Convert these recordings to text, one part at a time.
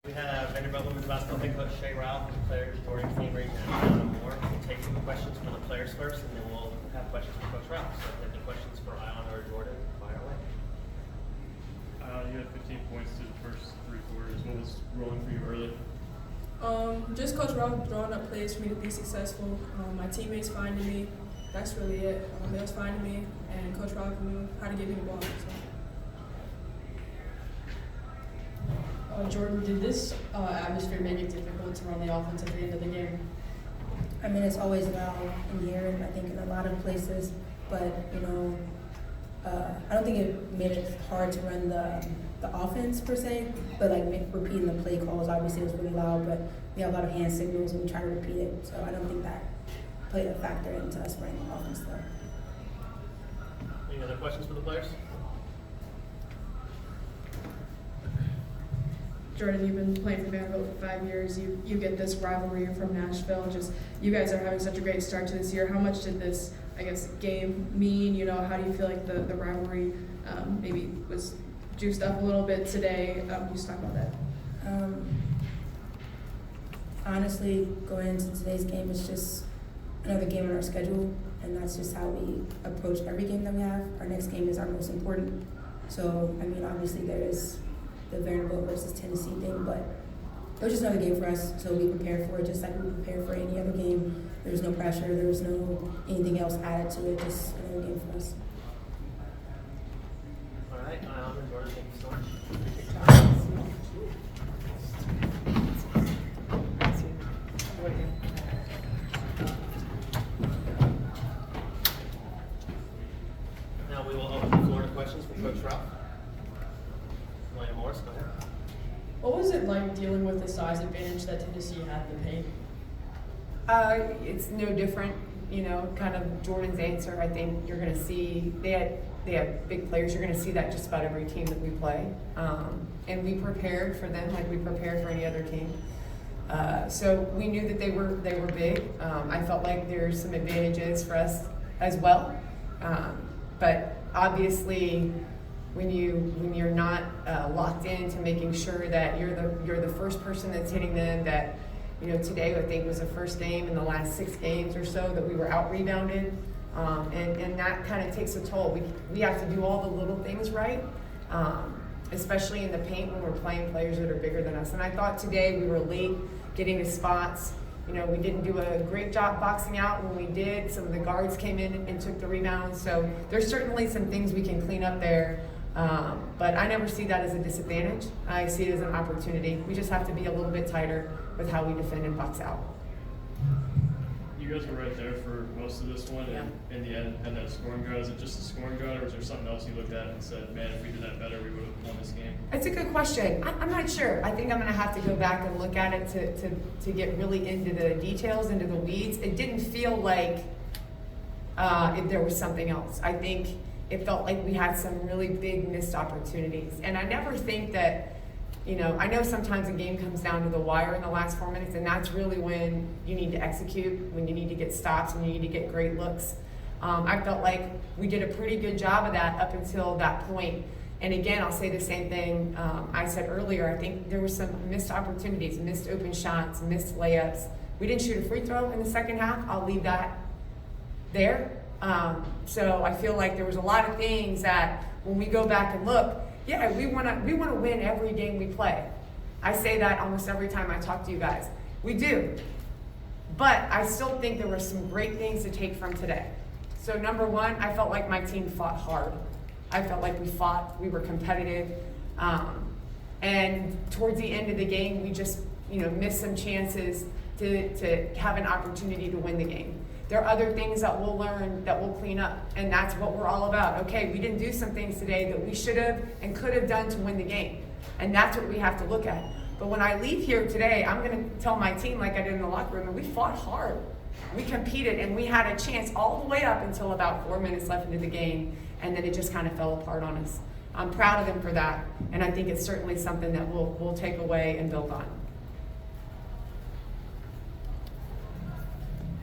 We have Vanderbilt women's basketball head coach Shea Ralph and players Jordyn right now. More. We'll take some questions from the players first, and then we'll have questions for Coach Ralph. So if you have any questions for Iyana or Jordyn, fire away. You had 15 points through the first 3 quarters. What was rolling for you early? Just Coach Ralph drawing up plays for me to be successful. My teammates finding me. That's really it. They was finding me, and Coach Ralph knew how to get me the ball. So. Jordyn, did this atmosphere make it difficult to run the offense at the end of the game? I mean, it's always loud in here, and I think in a lot of places, but I don't think it made it hard to run the offense per se, but like repeating the play calls, obviously it was really loud, but we have a lot of hand signals and we try to repeat it, so I don't think that played a factor into us running the offense though. Any other questions for the players? Jordyn, you've been playing for Vanderbilt for 5 years. You get this rivalry from Nashville. Just you guys are having such a great start to this year. How much did this, game mean? How do you feel like the rivalry maybe was juiced up a little bit today? Can you just talk about that? Honestly, going into today's game, it's just another game on our schedule, and that's just how we approach every game that we have. Our next game is our most important. So, obviously there is the Vanderbilt versus Tennessee thing, but it was just another game for us, so we prepared for it just like we prepared for any other game. There was no pressure, there was no anything else added to it, just another game for us. All right, Iyana and Jordyn, thank you so much. Now we will open the floor to questions for Coach Ralph. Morris, go ahead. What was it like dealing with the size advantage that Tennessee had in the paint? It's no different, kind of Jordyn's answer. I think you're going to see they had big players. You're going to see that just about every team that we play, and we prepared for them like we prepared for any other team. So we knew that they were big. I felt like there's some advantages for us as well, but obviously, when you're not locked into making sure that you're the first person that's hitting them, that today I think was the first game in the last 6 games or so that we were out rebounded, and that kind of takes a toll. We have to do all the little things right, especially in the paint when we're playing players that are bigger than us. And I thought today we were late getting to spots. We didn't do a great job boxing out. When we did, some of the guards came in and took the rebounds. So there's certainly some things we can clean up there. But I never see that as a disadvantage. I see it as an opportunity. We just have to be a little bit tighter with how we defend and box out. You guys were right there for most of this one, and in the end, had that scoring drought. Is it just a scoring drought, or was there something else you looked at and said, man, if we did that better, we would have won this game? It's a good question. I'm not sure. I think I'm going to have to go back and look at it to get really into the details, into the weeds. It didn't feel like if there was something else. I think it felt like we had some really big missed opportunities. And I never think that, I know sometimes a game comes down to the wire in the last 4 minutes, and that's really when you need to execute, when you need to get stops, and you need to get great looks. I felt like we did a pretty good job of that up until that point. And again, I'll say the same thing I said earlier. I think there were some missed opportunities, missed open shots, missed layups. We didn't shoot a free throw in the second half. I'll leave that there. So I feel like there was a lot of things that when we go back and look, yeah, we want to win every game we play. I say that almost every time I talk to you guys. We do. But I still think there were some great things to take from today. So number one, I felt like my team fought hard. I felt like we fought, we were competitive. And towards the end of the game, we just, missed some chances to have an opportunity to win the game. There are other things that we'll learn, that we'll clean up, and that's what we're all about. Okay, we didn't do some things today that we should have and could have done to win the game, and that's what we have to look at. But when I leave here today, I'm going to tell my team like I did in the locker room, and we fought hard. We competed, and we had a chance all the way up until about 4 minutes left into the game, and then it just kind of fell apart on us. I'm proud of them for that, and I think it's certainly something that we'll take away and build on.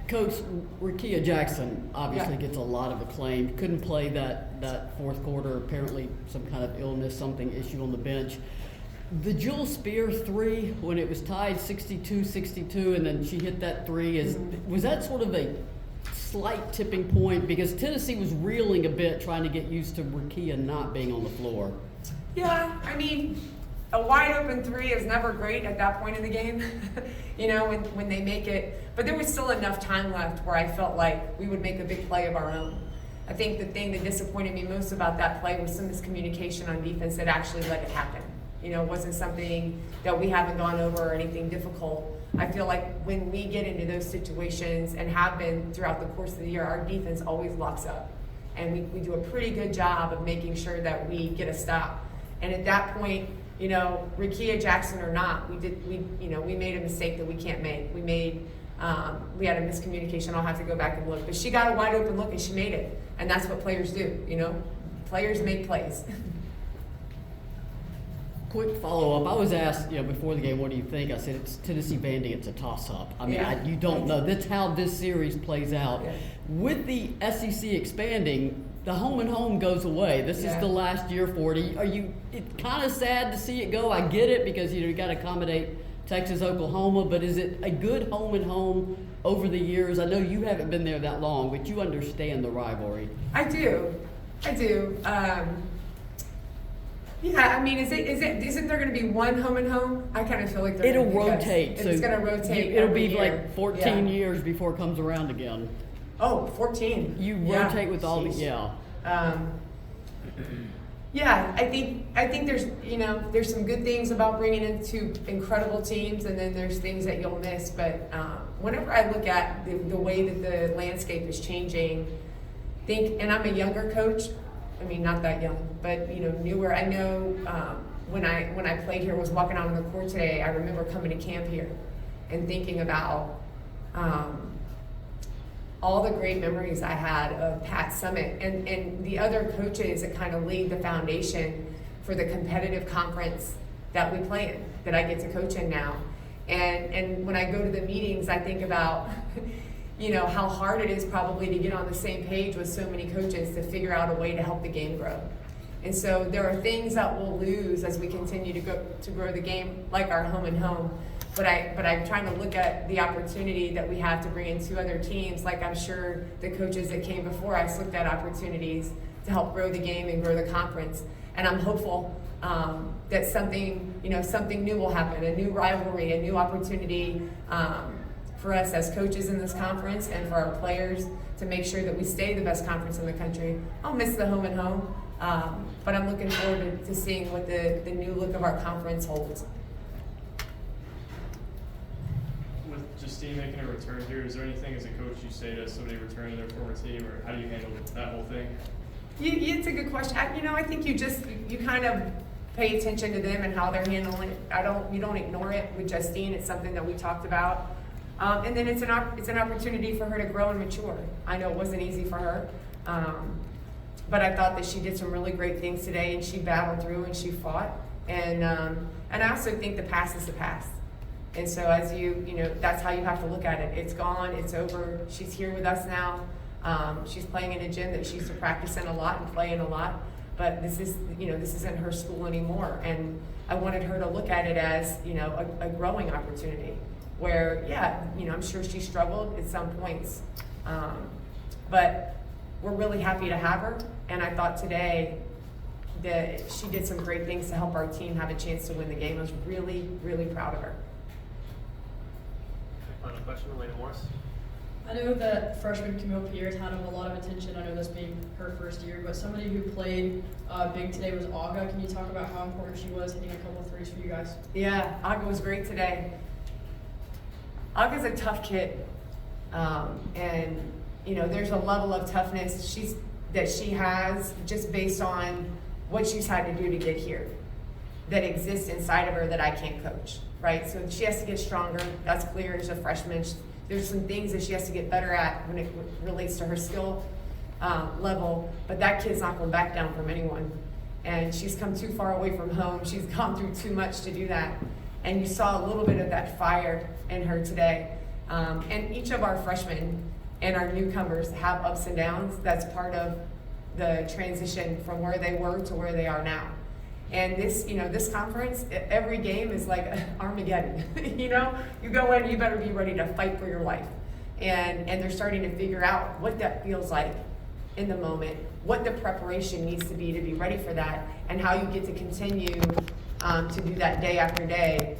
Coach, Rickea Jackson obviously gets a lot of acclaim. Couldn't play that fourth quarter, apparently some kind of illness, something issue on the bench. The Jewel Spear three, when it was tied 62-62, and then she hit that three, was that sort of a slight tipping point? Because Tennessee was reeling a bit trying to get used to Rikia not being on the floor. Yeah, I mean, a wide open three is never great at that point in the game, you know, when they make it. But there was still enough time left where I felt like we would make a big play of our own. I think the thing that disappointed me most about that play was some miscommunication on defense that actually let it happen. You know, it wasn't something that we haven't gone over or anything difficult. I feel like when we get into those situations and have been throughout the course of the year, our defense always locks up. And we do a pretty good job of making sure that we get a stop. And at that point, you know, Rikia Jackson or not, we made a mistake that we can't make. We had a miscommunication. I'll have to go back and look. But she got a wide open look and she made it. And that's what players do, you know. Players make plays. Quick follow-up. I was asked, before the game, what do you think? I said, it's Tennessee Vandy. It's a toss-up. I mean, Yeah. you don't know. That's how this series plays out. Yeah. With the SEC expanding, the home and home goes away. This is Yeah. the last year for it. It's kind of sad to see it go. I get it because, you got to accommodate Texas, Oklahoma, but is it a good home and home over the years? I know you haven't been there that long, but you understand the rivalry. I do. Yeah, I mean, isn't there going to be one home and home? I kind of feel like It'll rotate. It's going to rotate. It'll every be year. like 14 Yeah. years before it comes around again. Oh, 14. You Yeah. rotate with all the, Sheesh. yeah. Yeah, I think there's some good things about bringing in two incredible teams, and then there's things that you'll miss. But whenever I look at the way that the landscape is changing, and I'm a younger coach. I mean, not that young, but newer. I know when I played here, was walking out on the court today. I remember coming to camp here and thinking about all the great memories I had of Pat Summit and the other coaches that kind of laid the foundation for the competitive conference that we play in, that I get to coach in now. And when I go to the meetings, I think about how hard it is probably to get on the same page with so many coaches to figure out a way to help the game grow. And so there are things that we'll lose as we continue to grow the game, like our home and home. But I'm trying to look at the opportunity that we have to bring in two other teams, like I'm sure the coaches that came before us looked at opportunities to help grow the game and grow the conference. And I'm hopeful that something new will happen, a new rivalry, a new opportunity for us as coaches in this conference and for our players to make sure that we stay the best conference in the country. I'll miss the home and home, but I'm looking forward to seeing what the new look of our conference holds. With Justine making a return here, is there anything as a coach you say to somebody returning to their former team, or how do you handle that whole thing? It's a good question. I think you kind of pay attention to them and how they're handling it. You don't ignore it with Justine. It's something that we talked about. And then it's an opportunity for her to grow and mature. I know it wasn't easy for her, but I thought that she did some really great things today, and she battled through and she fought. And I also think the past is the past. And so as that's how you have to look at it. It's gone. It's over. She's here with us now. She's playing in a gym that she used to practice in a lot and play in a lot. But this isn't her school anymore. And I wanted her to look at it as a growing opportunity. Where, I'm sure she struggled at some points, but we're really happy to have her. And I thought today that she did some great things to help our team have a chance to win the game. I was really, really proud of her. Final question, Elena Morris. I know that freshman Camille Pierce had a lot of attention. I know this being her first year, but somebody who played big today was Aga. Can you talk about how important she was hitting a couple of threes for you guys? Yeah, Aga was great today. Aga's a tough kid, and there's a level of toughness that she has just based on what she's had to do to get here that exists inside of her that I can't coach, right? So she has to get stronger. That's clear as a freshman. There's some things that she has to get better at when it relates to her skill level, but that kid's not going to back down from anyone. And she's come too far away from home. She's gone through too much to do that. And you saw a little bit of that fire in her today. And each of our freshmen and our newcomers have ups and downs. That's part of the transition from where they were to where they are now. And this, this conference, every game is like Armageddon. You go in, you better be ready to fight for your life. And they're starting to figure out what that feels like in the moment, what the preparation needs to be ready for that, and how you get to continue to do that day after day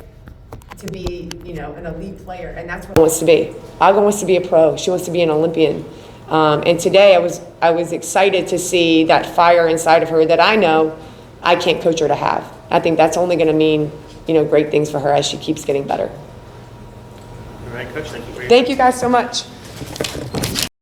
to be, an elite player. And that's what Aga wants to be. Aga wants to be a pro. She wants to be an Olympian. And today I was excited to see that fire inside of her that I know I can't coach her to have. I think that's only going to mean, great things for her as she keeps getting better. All right, Coach, thank you for your Thank you guys so much.